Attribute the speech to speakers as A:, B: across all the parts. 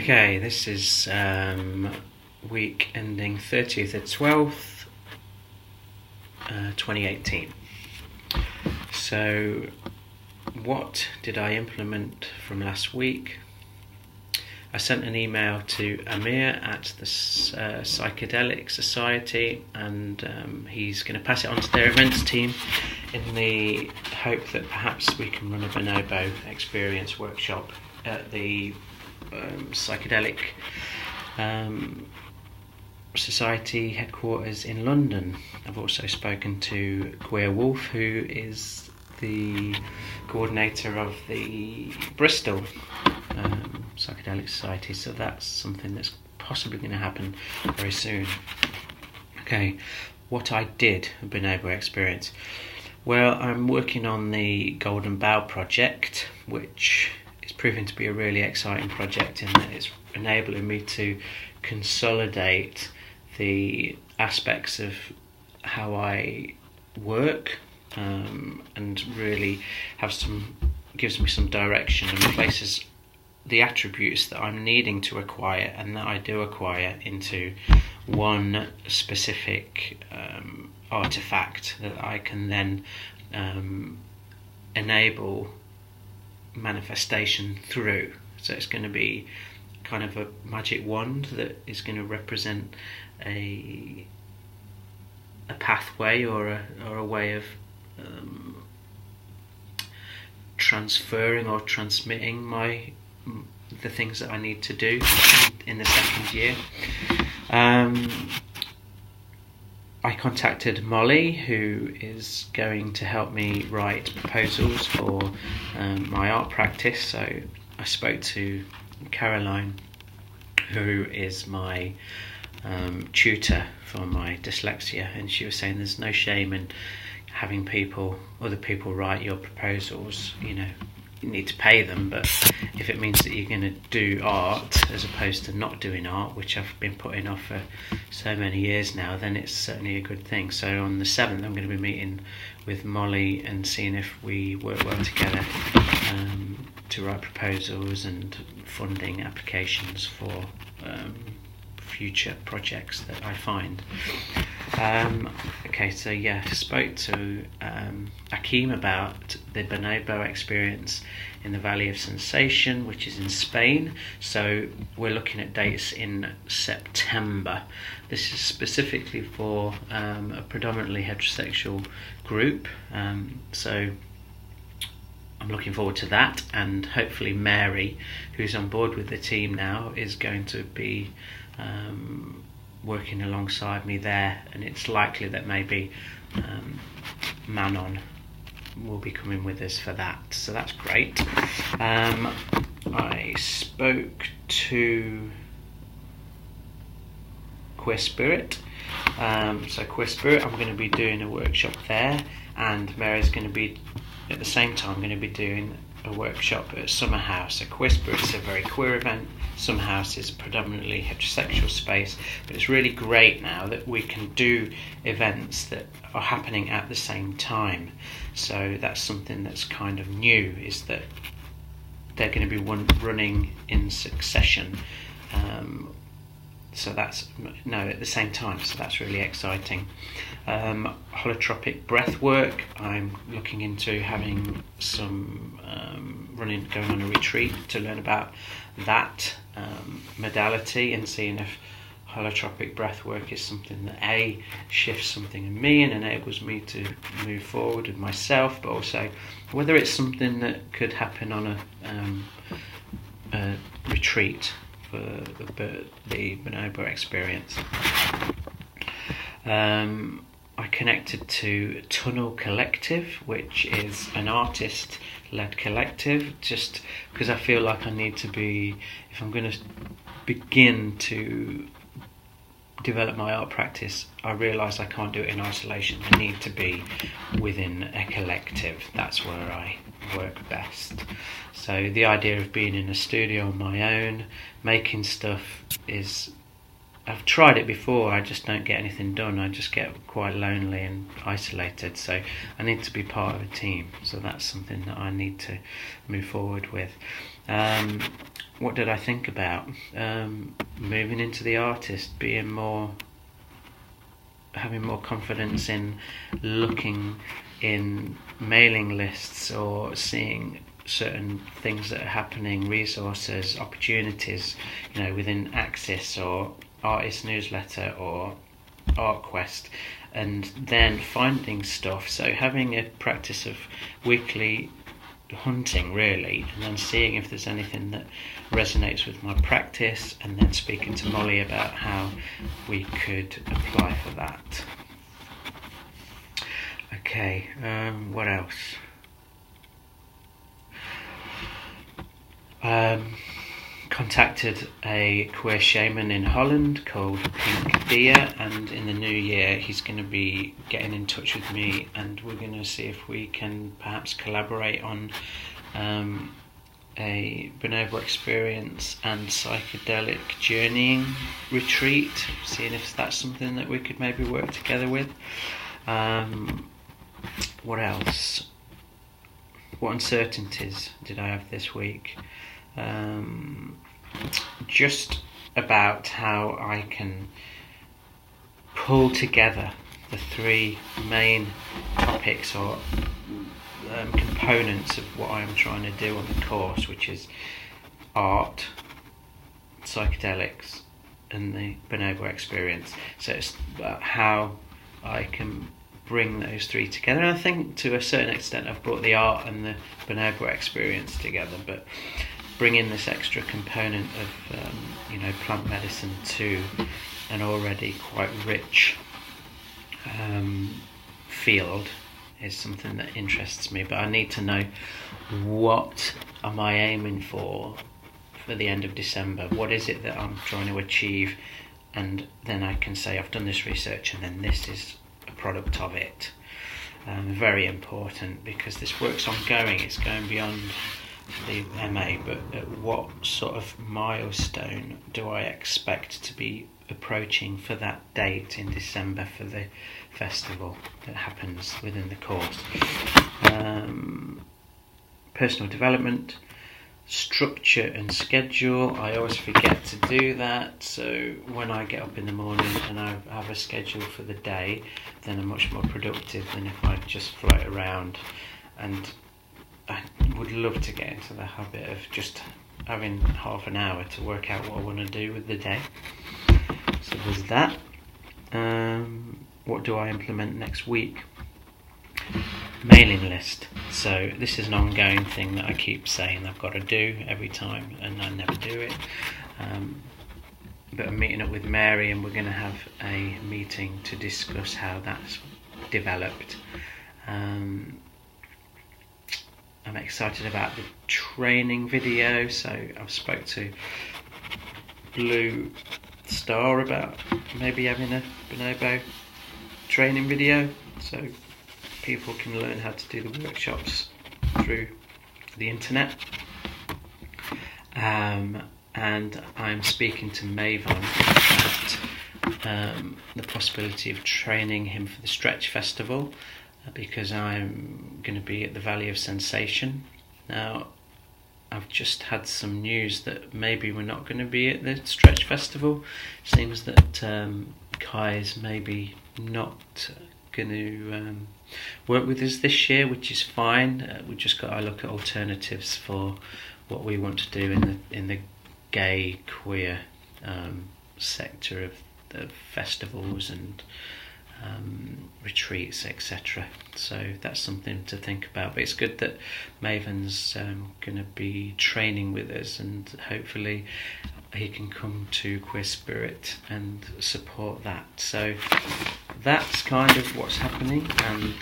A: Okay, this is week ending 30th of 12th, 2018. So, what did I implement from last week? I sent an email to Amir at the Psychedelic Society, and he's going to pass it on to their events team in the hope that perhaps we can run a bonobo experience workshop at the Psychedelic Society headquarters in London. I've also spoken to Queer Wolf, who is the coordinator of the BRISTOL Psychedelic Society, so that's something that's possibly going to happen very soon. Okay, what I did, a bonobo experience. Well, I'm working on the Golden BOUGH project, which is proving to be a really exciting project in that it's enabling me to consolidate the aspects of how I work, and really gives me some direction and places the attributes that I'm needing to acquire and that I do acquire into one specific artifact that I can then enable manifestation through. So it's going to be kind of a magic wand that is going to represent a pathway or a way of transferring or transmitting the things that I need to do in the second year. I contacted Molly, who is going to help me write proposals for my art practice. So I spoke to Caroline, who is my tutor for my dyslexia, and she was saying there's no shame in having other people write your proposals. You need to pay them, but if it means that you're going to do art as opposed to not doing art, which I've been putting off for so many years now, then it's certainly a good thing. So on the 7th I'm going to be meeting with Molly and seeing if we work well together to write proposals and funding applications for future projects that I find. Okay, so yeah, I spoke to Akeem about the bonobo experience in the Valley of Sensation, which is in Spain. So we're looking at dates in September. This is specifically for a predominantly heterosexual group, so I'm looking forward to that, and hopefully Mary, who's on board with the team now, is going to be working alongside me there, and it's likely that maybe Manon will be coming with us for that, so that's great. I spoke to Queer Spirit. So Queer Spirit, I'm going to be doing a workshop there, and Mary's going to be at the same time going to be doing a workshop at SUMMERHOUSE. So Queer Spirit is a very queer event. SUMMERHOUSE is predominantly heterosexual space, but it's really great now that we can do events that are happening at the same time. So that's something that's kind of new, is that they're going to be running in succession. So that's at the same time, so that's really exciting. Holotropic breathwork, I'm looking into having some going on a retreat to learn about that modality and seeing if holotropic breathwork is something that shifts something in me and enables me to move forward with myself, but also whether it's something that could happen on a retreat for the bonobo experience. I connected to Tunnel Collective, which is an artist-led collective, just because I feel like I need to be, if I'm going to begin to develop my art practice, I realise I can't do it in isolation. I need to be within a collective. That's where I work best. So the idea of being in a studio on my own, making stuff I've tried it before, I just don't get anything done. I just get quite lonely and isolated, so I need to be part of a team. So that's something that I need to move forward with. What did I think about? Moving into the artist, having more confidence in looking in mailing lists or seeing certain things that are happening, resources, opportunities, within Axis or Artist Newsletter or ArtQuest, and then finding stuff. So having a practice of weekly hunting, really, and then seeing if there's anything that resonates with my practice, and then speaking to Molly about how we could apply for that. Okay, what else? Contacted a queer shaman in Holland called Deer, and in the new year he's going to be getting in touch with me, and we're going to see if we can perhaps collaborate on a bonobo experience and psychedelic journeying retreat, seeing if that's something that we could maybe work together with. What else? What uncertainties did I have this week? Just about how I can pull together the three main topics or components of what I'm trying to do on the course, which is art, psychedelics, and the bonobo experience. So it's about how I can bring those three together, and I think to a certain extent I've brought the art and the bonobo experience together, but bringing this extra component of plant medicine to an already quite rich field is something that interests me. But I need to know, what am I aiming for the end of December? What is it that I'm trying to achieve? And then I can say I've done this research, and then this is a product of it. Very important, because this work's ongoing. It's going beyond the MA, but at what sort of milestone do I expect to be approaching for that date in December for the festival that happens within the course? Personal development, structure and schedule. I always forget to do that, so when I get up in the morning and I have a schedule for the day, then I'm much more productive than if I just float around. And I would love to get into the habit of just having half an hour to work out what I want to do with the day. So there's that. What do I implement next week? Mailing list. So this is an ongoing thing that I keep saying I've got to do every time, and I never do it. But I'm meeting up with Mary, and we're going to have a meeting to discuss how that's developed. I'm excited about the training video, so I've spoke to Blue Star about maybe having a bonobo training video, so people can learn how to do the workshops through the internet. And I'm speaking to Maven about the possibility of training him for the Stretch Festival, because I'm going to be at the Valley of Sensation. Now, I've just had some news that maybe we're not going to be at the Stretch Festival. It seems that Kai is maybe not going to work with us this year, which is fine. We just got to look at alternatives for what we want to do in the gay, queer sector of the festivals and retreats, etc. So that's something to think about. But it's good that Maven's going to be training with us, and hopefully he can come to Queer Spirit and support that. So that's kind of what's happening, and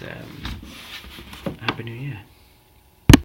A: Happy New Year.